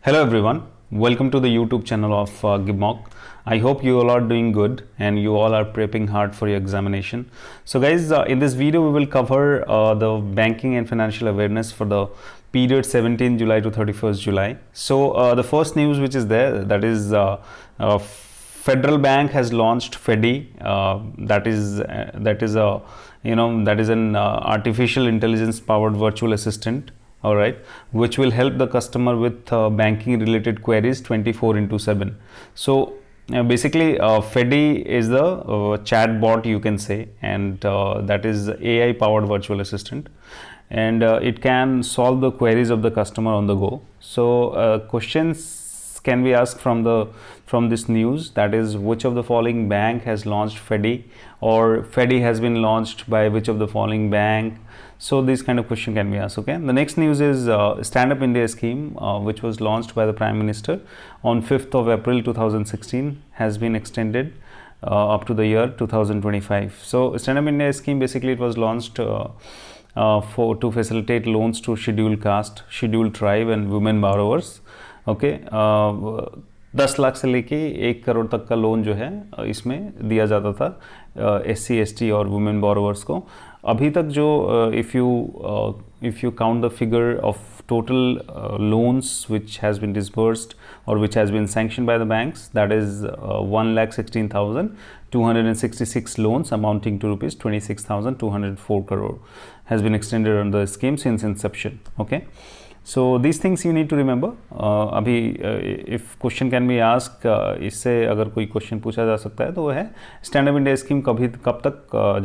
Hello everyone, welcome to the YouTube channel of Gibmock. I hope you all are doing good and you all are prepping hard for your examination. So guys, in this video we will cover the banking and financial awareness for the period 17 July to 31st July. So the first news which is there, that is Federal Bank has launched FEDI. That is an artificial intelligence powered virtual assistant, all right, which will help the customer with banking related queries 24/7. So basically FEDI is the chat bot, you can say, and that is AI powered virtual assistant, and it can solve the queries of the customer on the go. So questions can be asked from this news, that is, which of the following bank has launched FEDI, or FEDI has been launched by which of the following bank. So this kind of question can be asked. Okay, the next news is Stand Up India scheme, which was launched by the Prime Minister on 5th of April 2016, has been extended up to the year 2025. So Stand Up India scheme, basically it was launched to facilitate loans to scheduled caste, scheduled tribe and women borrowers. Okay 10 lakh से लेके 1 करोड़ तक का loan जो है इसमें दिया जाता था SC ST और वुमेन बोरोवर्स को. अभी तक जो if you count the figure of total loans which has been disbursed or which has been sanctioned by the banks, that is 1,16,266 loans amounting to rupees 26,204 crore has been extended under the scheme since inception. Okay, so these things you need to remember. अभी if question can be asked, इससे अगर कोई question पूछा जा सकता है तो वो है स्टैंड अप इंडिया स्कीम कब तक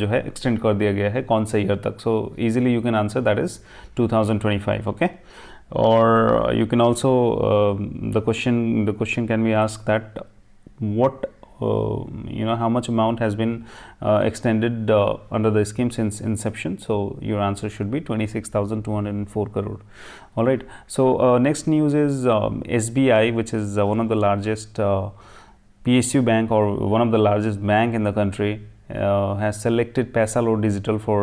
जो है एक्सटेंड कर दिया गया है, कौन से ईयर तक. So easily you can answer, that is 2025. Okay, or you can also the question can be asked that what how much amount has been extended under the scheme since inception. So your answer should be 26,204 crore. All right, so next news is SBI, which is one of the largest PSU bank, or one of the largest bank in the country, has selected Paisaload Digital for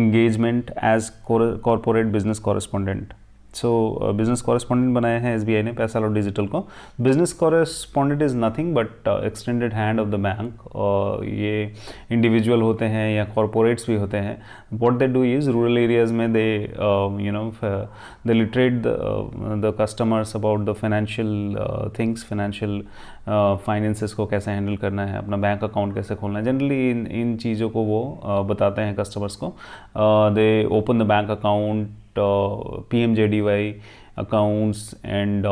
engagement as corporate business correspondent. So business correspondent बनाया है SBI ने Paisaload digital को. Business correspondent is nothing but extended hand of the bank. ये individual होते हैं या corporates भी होते हैं. What they do is rural areas में they literate the customers about the financial things, financial finances को कैसे हैंडल करना है, अपना बैंक अकाउंट कैसे खोलना है. जनरली इन चीज़ों को वो बताते हैं कस्टमर्स को. दे open the bank account, PMJDY accounts, and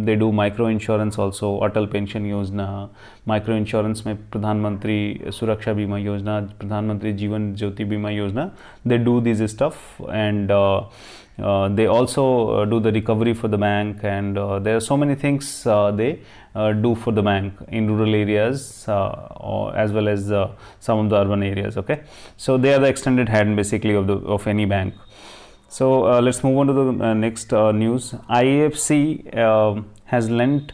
they do micro insurance also, Atal Pension Yojana, micro insurance में प्रधानमंत्री सुरक्षा बीमा योजना, प्रधानमंत्री जीवन ज्योति बीमा योजना. They do this stuff, and they also do the recovery for the bank, and there are so many things they do for the bank in rural areas as well as some of the urban areas. Okay, so they are the extended hand basically of any bank. So let's move on to the next news. IFC has lent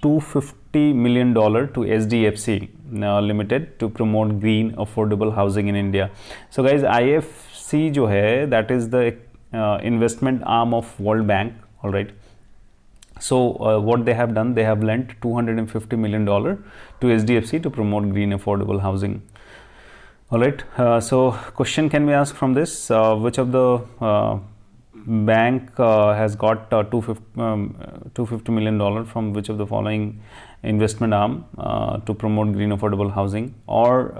$250 million to SDFC Limited to promote green affordable housing in India. So guys, IFC जो है, that is the investment arm of World Bank. All right. So what they have done, they have lent $250 million to SDFC to promote green affordable housing. All right, so question can be asked from this, which of the bank has got $250 million from which of the following investment arm to promote green affordable housing, or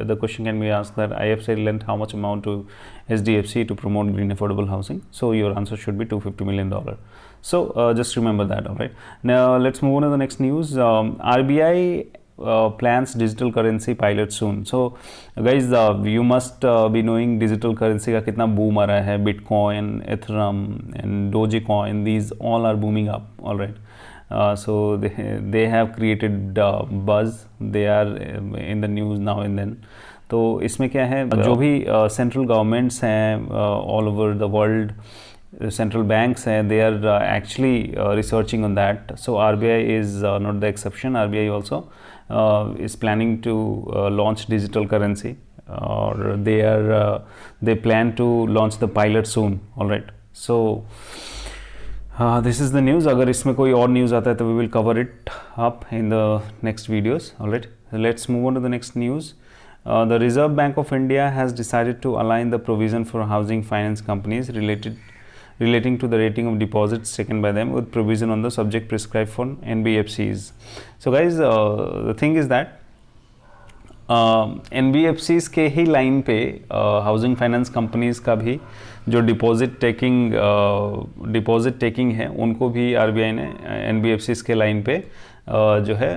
the question can be asked that IFC lent how much amount to SDFC to promote green affordable housing. So your answer should be $250 million. So just remember that. All right, now let's move on to the next news. RBI plans digital currency pilot soon. So guys, you must be knowing digital currency का कितना boom आ रहा है. Bitcoin, Ethereum and Dogecoin, these all are booming up. All right, so they have created buzz. They are in the news now and then. तो इसमें क्या है, जो भी central governments हैं all over the world, central banks हैं, they are actually researching on that. So RBI is not the exception. RBI also is planning to launch digital currency, or they plan to launch the pilot soon. All right, so this is the news. अगर इसमें कोई और news आता है तो we will cover it up in the next videos. Alright, let's move on to the next news. The Reserve Bank of India has decided to align the provision for housing finance companies relating to the rating of deposits taken by them with provision on the subject prescribed for NBFCs. So guys, the thing is that NBFCs के ही line पे housing finance companies का भी जो deposit taking है उनको भी RBI ने NBFCs के लाइन पे जो है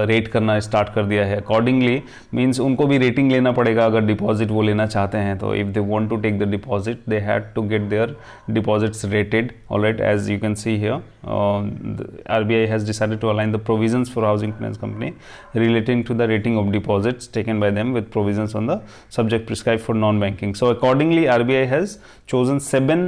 रेट करना स्टार्ट कर दिया है. अकॉर्डिंगली मींस उनको भी रेटिंग लेना पड़ेगा अगर डिपॉजिट वो लेना चाहते हैं तो. If they want to take the deposit they had to get their deposits rated. Alright, as you can see here RBI has decided to align the provisions for housing finance company relating to the rating of deposits taken by them with provisions on the subject prescribed for non-banking. So accordingly RBI has chosen 7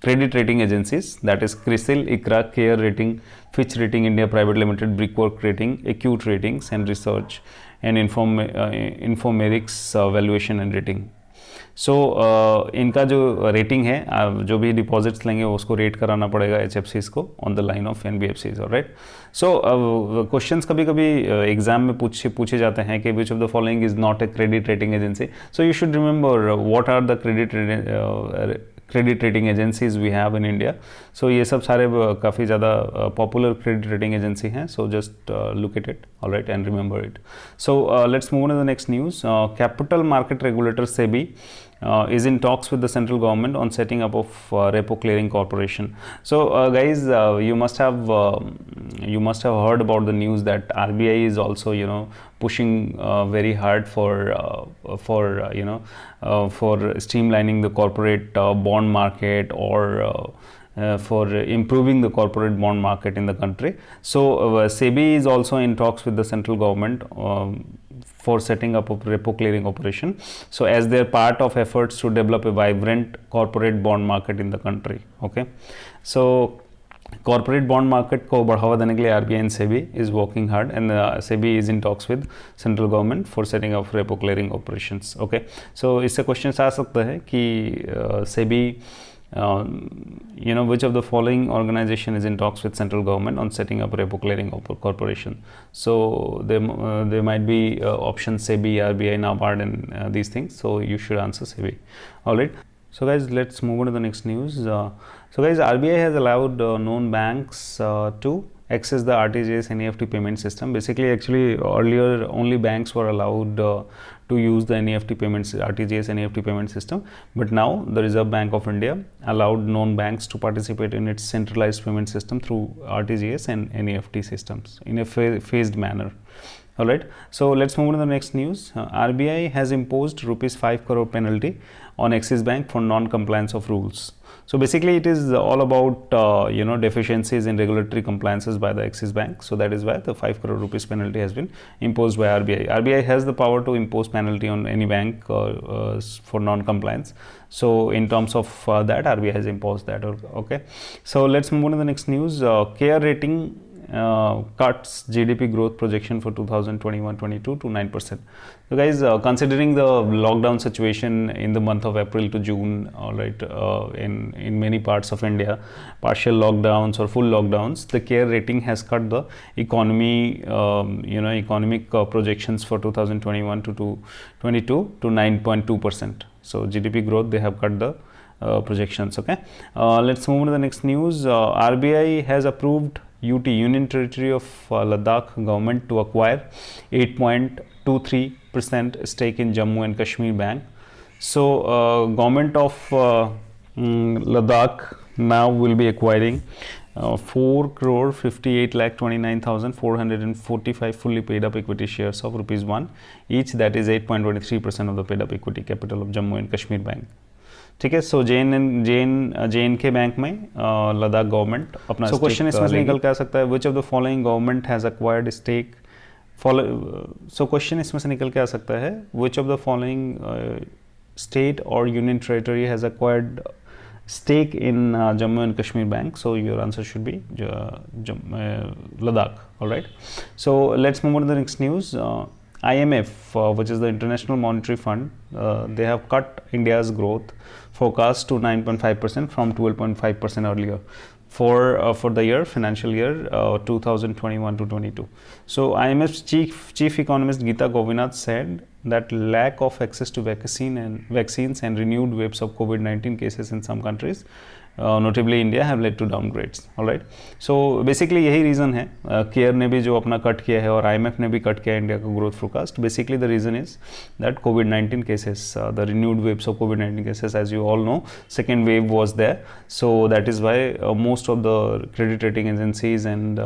credit rating agencies, that is CRISIL, ICRA, CARE Rating, Fitch Rating India Private Limited, Brickwork Rating, Acute Ratings and Research, and Informerix Valuation and Rating. सो इनका जो rating है जो भी deposits लेंगे उसको rate कराना पड़ेगा HFCs को on the line of NBFCs. Alright, so questions कभी कभी एग्जाम में पूछे जाते हैं कि which of the following is not a credit rating agency. So you should remember what are the credit rating agencies we have in India. So ये सब सारे काफ़ी ज़्यादा पॉपुलर क्रेडिट रेटिंग एजेंसी हैं. So just look at it, alright, and remember it. So let's move on to the next news. Capital market regulator SEBI is in talks with the central government on setting up of repo clearing corporation. So guys, you must have heard about the news that RBI is also pushing very hard for streamlining the corporate bond market or for improving the corporate bond market in the country. So SEBI is also in talks with the central government for setting up a repo clearing operation. So as their part of efforts to develop a vibrant corporate bond market in the country. Okay, so corporate bond market को बढ़ावा देने के लिए RBI and SEBI is working hard, and SEBI is in talks with central government for setting up repo clearing operations. Okay, so इससे question आ सकता है कि SEBI which of the following organization is in talks with central government on setting up repo clearing corporation. So there might be options SEBI, RBI, NABARD, and these things. So you should answer SEBI. All right. So guys, let's move on to the next news. So guys, RBI has allowed known banks to access the RTGS NEFT payment system. Basically, actually earlier only banks were allowed to use the NEFT payments, RTGS NEFT payment system, but now the Reserve Bank of India allowed known banks to participate in its centralized payment system through RTGS and NEFT systems in a phased manner. Alright, so let's move on to the next news. RBI has imposed rupees 5 crore penalty on Axis Bank for non-compliance of rules. So basically it is all about deficiencies in regulatory compliances by the Axis Bank. So that is why the 5 crore rupees penalty has been imposed by RBI. RBI has the power to impose penalty on any bank for non-compliance. So in terms of that, RBI has imposed that. Okay, so let's move on to the next news. CARE Rating cuts GDP growth projection for 2021-22 to 9%. So guys, considering the lockdown situation in the month of April to June, all right, in many parts of India, partial lockdowns or full lockdowns, the CARE Rating has cut the economic projections for 2021 to 22 to 9.2%. So GDP growth, they have cut the projections. Okay, let's move on to the next news. RBI has approved UT, Union Territory of Ladakh government to acquire 8.23% stake in Jammu and Kashmir Bank. So government of Ladakh now will be acquiring 4,58,29,445 fully paid up equity shares of ₹1 each, that is 8.23% of the paid up equity capital of Jammu and Kashmir Bank. ठीक है, सो JNK bank में Ladakh government अपना. सो question इसमें से निकल के आ सकता है, which of the following government has acquired stake. So question इसमें से निकल के आ सकता है, which of the following state और union territory has acquired stake in Jammu and Kashmir Bank. So your answer should be Ladakh. All right, so let's move on to the next news. IMF, which is the International Monetary Fund, they have cut India's growth forecast to 9.5% from 12.5% earlier for the year financial year 2021 to 22. So IMF's chief economist Geeta Govinath said that lack of access to vaccines and renewed waves of COVID-19 cases in some countries, notably India, have led to downgrades. All right. So basically यही reason है, care ने भी जो अपना cut किया है और IMF ने भी कट किया है इंडिया का growth forecast. Basically the reason is that COVID-19 cases, the renewed waves of COVID-19 cases, as you all know, second wave was there. So that is why most of the credit rating agencies and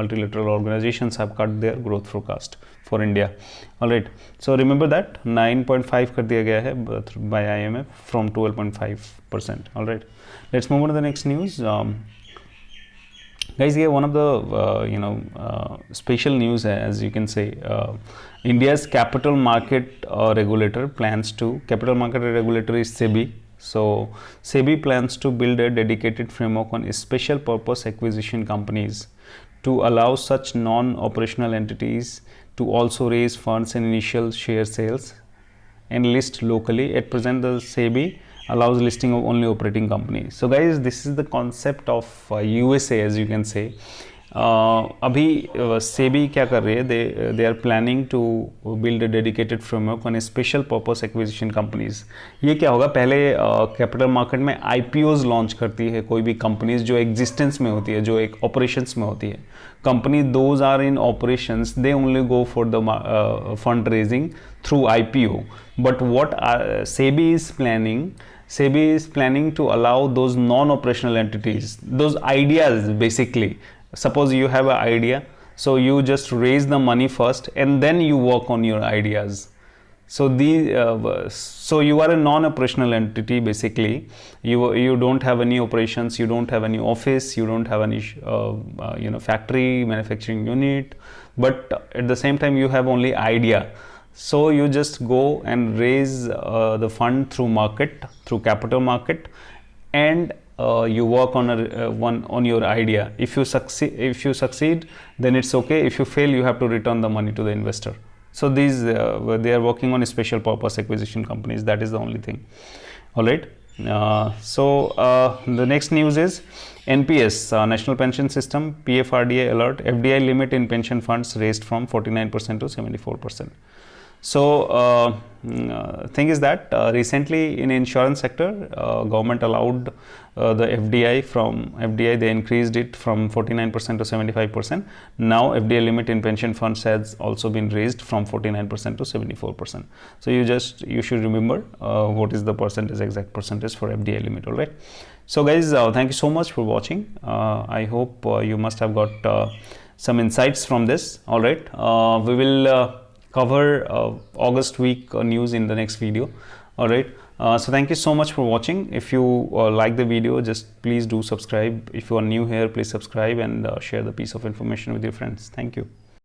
multilateral organizations have cut their growth forecast for India. All right. So remember that 9.5 कर दिया गया है by IMF from 12.5%. All right. Let's move on to the next news. Guys, here one of the special news है, as you can say. India's capital market regulator capital market regulator is SEBI. So SEBI plans to build a dedicated framework on special purpose acquisition companies to allow such non-operational entities to also raise funds in initial share sales and list locally. At present, the SEBI allows listing of only operating companies. So guys, this is the concept of USA, as you can say. अभी SEBI क्या कर रही है, they are planning to build a dedicated framework on a special purpose acquisition companies. ये क्या होगा, पहले capital market में IPOs लॉन्च करती है कोई भी कंपनीज जो एग्जिस्टेंस में होती है, जो एक ऑपरेशंस में होती है. Company those are in operations, they only go for the fund raising through IPO. But what SEBI is planning to allow those non-operational entities, those ideas basically. Suppose you have an idea, so you just raise the money first and then you work on your ideas. So so you are a non-operational entity basically. You don't have any operations, you don't have any office, you don't have any factory, manufacturing unit, but at the same time you have only idea. So you just go and raise the fund through capital market, and you work on on your idea. If you succeed, then it's okay. If you fail, you have to return the money to the investor. So these they are working on special purpose acquisition companies. That is the only thing. All right. The next news is NPS, National Pension System, PFRDA alert. FDI limit in pension funds raised from 49% to 74%. So thing is that recently in insurance sector, government allowed the FDI they increased it from 49% to 75%. Now FDI limit in pension funds has also been raised from 49% to 74%. So you should remember what is the exact percentage for FDI limit. All right. So guys, thank you so much for watching. I hope you must have got some insights from this. All right. We will cover August week news in the next video. All right. So thank you so much for watching. If you like the video, just please do subscribe. If you are new here, please subscribe and share the piece of information with your friends. Thank you.